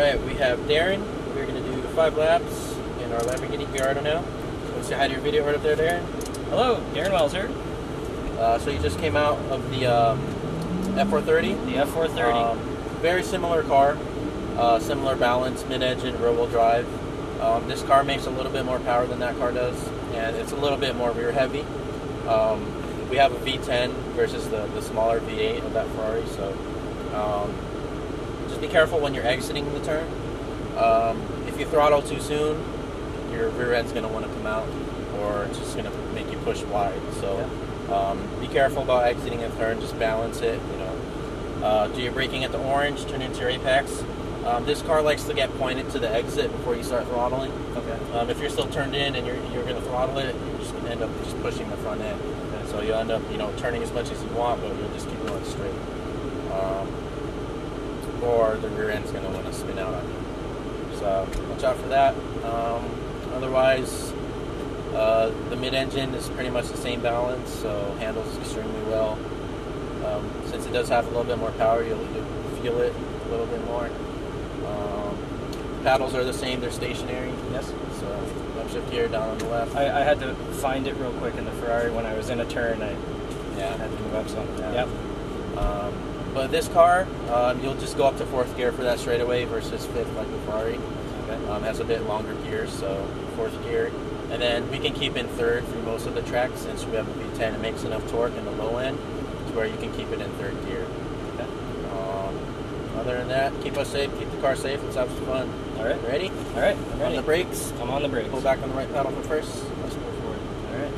Alright, we have Darren. We're going to do 5 laps in our Lamborghini Gallardo now. So say hi to your video right up there, Darren. Hello, Darren Wells here. So you just came out of the F430. The F430. Very similar car. Similar balance, mid-engine, rear-wheel drive. This car makes a little bit more power than that car does, and it's a little bit more rear-heavy. We have a V10 versus the smaller V8 of that Ferrari, so just be careful when you're exiting the turn. If you throttle too soon, your rear end's going to want to come out, or it's just going to make you push wide. So be careful about exiting a turn. Just balance it. Do your braking at the orange, turn into your apex. This car likes to get pointed to the exit before you start throttling. Okay. If you're still turned in and you're going to throttle it, you're just going to end up just pushing the front end. Okay. So you'll end up turning as much as you want, but you'll just keep going straight. Or the rear end's going to want to spin out on you. So watch out for that. Otherwise, the mid-engine is pretty much the same balance, so handles extremely well. Since it does have a little bit more power, you'll feel it a little bit more. Paddles are the same, they're stationary. Yes. So upshift gear down on the left. I had to find it real quick in the Ferrari when I was in a turn. I had to move up some. Yeah. Yep. But this car, you'll just go up to 4th gear for that straightaway versus 5th like the Ferrari. Okay. Has a bit longer gears, so 4th gear. And then we can keep in 3rd through most of the track since we have a V10. It makes enough torque in the low end to where you can keep it in 3rd gear. Okay. Other than that, keep us safe, keep the car safe, let's have some fun. Alright. Ready? Alright. On the brakes. I'm on the brakes. Pull back on the right pedal for first. Let's move forward. Alright.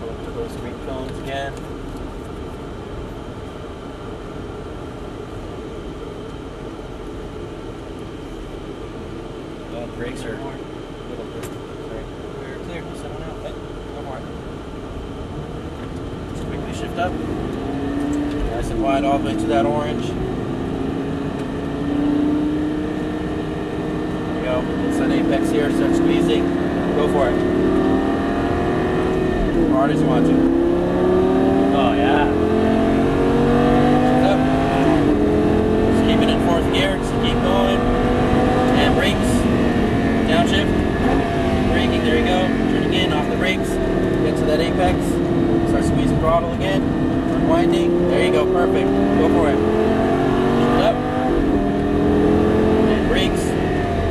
Go up to those 3 cones again. Brakes are a little bit. Sorry. We're clear. Settle down. Okay. Go for it. Just quickly shift up. Nice and wide all the way to that orange. There you go. Inside apex here. Start squeezing. Go for it. Hard as you want to. Oh yeah. Shift up. Just keep it in 4th gear. Just keep going. And brakes. Downshift, braking, there you go, turning in, off the brakes, get to that apex, start squeezing throttle again, unwinding, there you go, perfect, go for it, shift up, and brakes,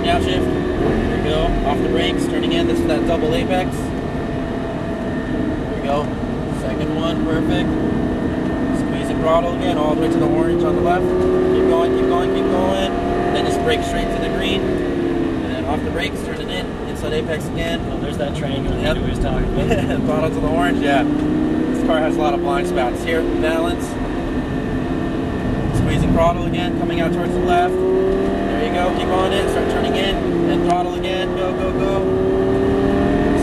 downshift, there you go, off the brakes, turning in, this is that double apex, there you go, second one, perfect, squeezing throttle again, all the way to the orange on the left, keep going, keep going, keep going, then just brake straight to the green, off the brakes, turn it in, inside apex again. Oh, there's that triangle that he was talking about. Throttle to the orange, yeah. This car has a lot of blind spots. Here, balance. Squeezing throttle again, coming out towards the left. There you go, keep on in, start turning in, and throttle again, go, go, go.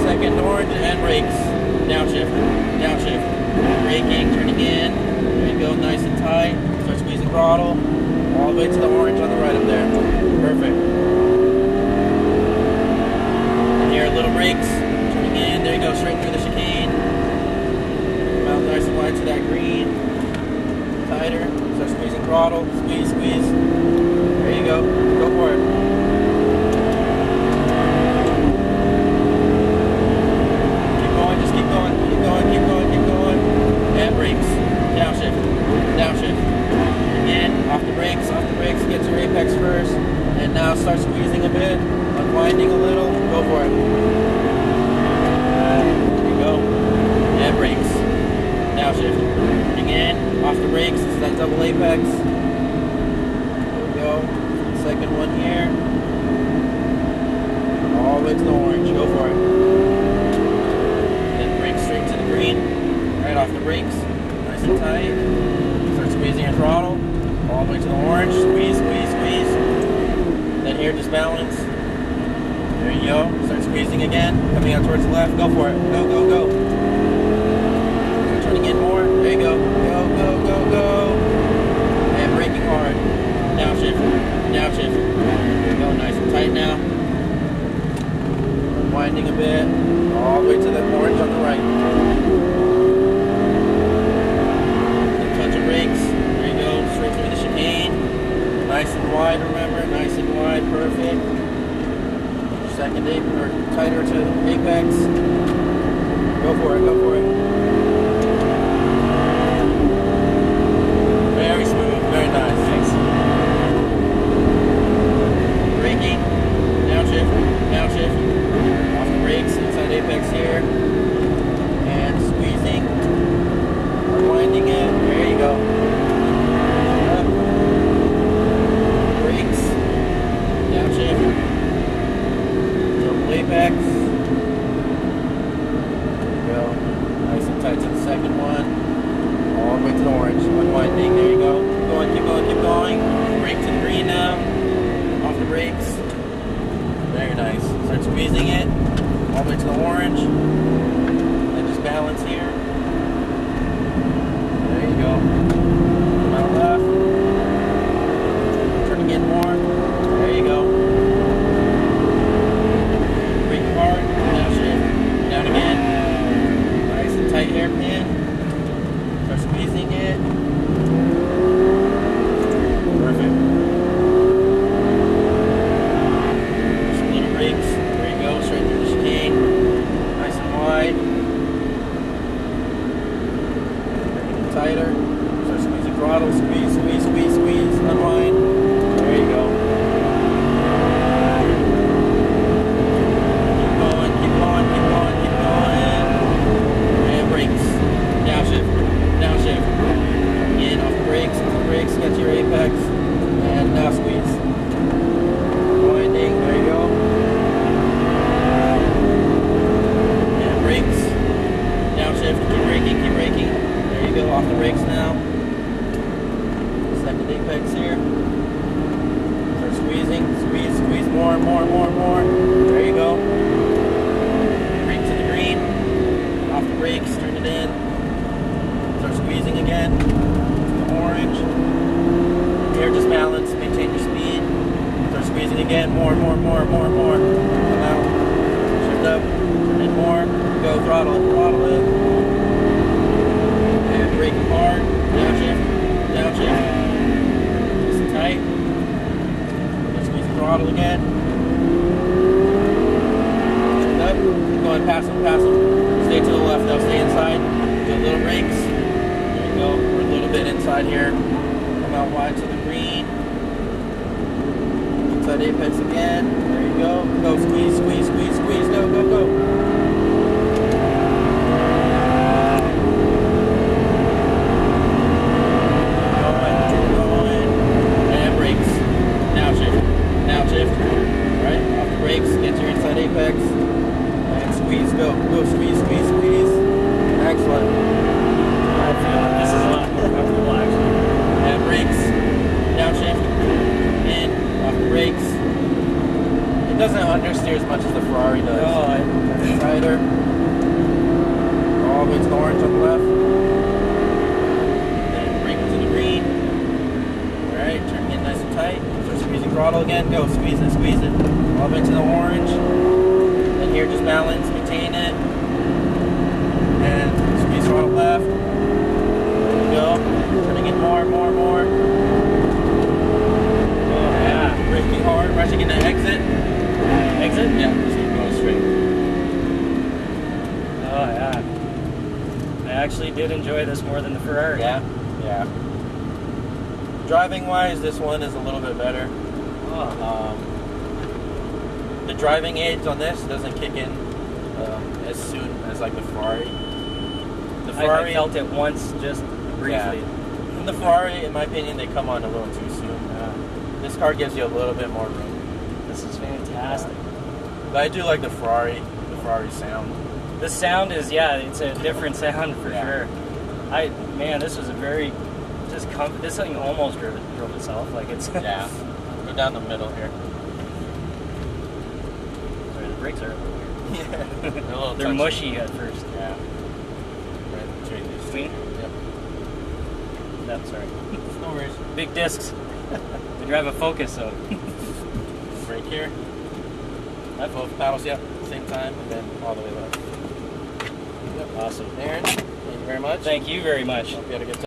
Second orange, and brakes. Downshift, downshift. Braking, turning in. There you go, nice and tight. Start squeezing throttle, all the way to the orange on the right up there. Perfect. Here, little brakes, turning in, there you go, straight through the chicane. Come out nice and wide to that green. Tighter, start squeezing throttle, squeeze, squeeze. There you go, go for it. Keep going, just keep going, keep going, keep going, keep going. And brakes, downshift, downshift. Again, off the brakes, get to your apex first. And now start squeezing a bit. Unwinding a little, go for it. There you go. And brakes. Downshift. Again, off the brakes, this is that double apex. There we go. Second one here. All the way to the orange, go for it. Then brake straight to the green. Right off the brakes. Nice and tight. Start squeezing your throttle. All the way to the orange. Squeeze, squeeze, squeeze. Then here, just balance. There you go. Start squeezing again. Coming out towards the left. Go for it. Go, go, go. Start turning in more. There you go. Go, go, go, go. And braking hard. Downshift. Downshift. There you go. Nice and tight now. unwinding a bit, all the way to the orange on the right. A touch of brakes. There you go, straight through the chicane. Nice and wide, remember, nice and wide, perfect. Second or tighter to apex. Go for it, go for it. Very smooth, very nice. Thanks. Braking, downshift, downshift. Off the brakes, inside apex here. And squeezing. Unwinding it. There you go. Up. Brakes. Downshift. Double apex. There you go. Nice and tight to the second one. All the way to the orange. Unwinding. There you go. Keep going, keep going, keep going. Brake to the green now. Off the brakes. Very nice. Start squeezing it. All the way to the orange. And just balance here. There you go. Come out left. Turn again more. There you go. Brake hard. Downshift. Down again. Nice and tight hairpin. Start squeezing it. Perfect. Some little brakes. There you go. Straight through the chicane. Nice and wide. Making it tighter. Start squeezing throttle. Squeeze, squeeze, squeeze, squeeze. Unwind. There you go. Keep going, keep going, keep going, keep going. And brakes. Downshift. Downshift. Again, off the brakes, get to your apex, and now squeeze. Winding, there you go. And brakes. Downshift, keep braking. There you go, off the brakes now. Second apex here. Start squeezing, squeeze, squeeze more. There you go. Brake to the green. Off the brakes, turn it in. Start squeezing again. To the orange. Here, just balance. Maintain your speed. Start squeezing again. More. Come out. Shift up. Turn in more. Go. Throttle it. And braking hard. Downshift. Nice and tight. Start squeezing throttle again. Shift up. Keep going. Pass them. Stay to the left now. Stay inside. Do little brakes. There you go. We're a little bit inside here. Come out wide to the green. Inside apex again. There you go. Go. Squeeze. Go. Going. And brakes. Downshift. Right? Off the brakes. Get to your inside apex. And squeeze. Go. Squeeze. Excellent. I feel like this is a lot more comfortable actually. And brakes. Downshift. In. Off the brakes. It doesn't understeer as much as the Ferrari does. Oh, It's tighter. All the way to the orange on the left. Then brake to the green. Alright, turn it nice and tight. Start squeezing throttle again. Go. Squeeze it. All the way to the orange. And here, just balance. Maintain it. And squeeze throttle left. There you go. Turning it more. oh yeah. Braking hard. We're actually going to exit. Exit? Yeah, just keep going straight. Oh yeah. I actually did enjoy this more than the Ferrari. Yeah. Driving wise, this one is a little bit better. Oh. The driving aids on this doesn't kick in as soon as like the Ferrari. The Ferrari I felt it once, just briefly. Yeah. The Ferrari, in my opinion, they come on a little too soon. This car gives you a little bit more room. This is fantastic. But I do like the Ferrari sound. The sound is, it's a different sound for sure. This was a very this thing almost drove itself. Like it's Yeah. Go down the middle here. Sorry, the brakes are a little weird. Yeah. They're mushy at first. Yeah. Right between these. Between? Yep. No, sorry. No worries. Big discs. They drive a Focus, so. Brake here. Both paddles, yeah, same time, and then all the way left. Awesome. Aaron, thank you very much. Thank you very much. Hope you had a good time.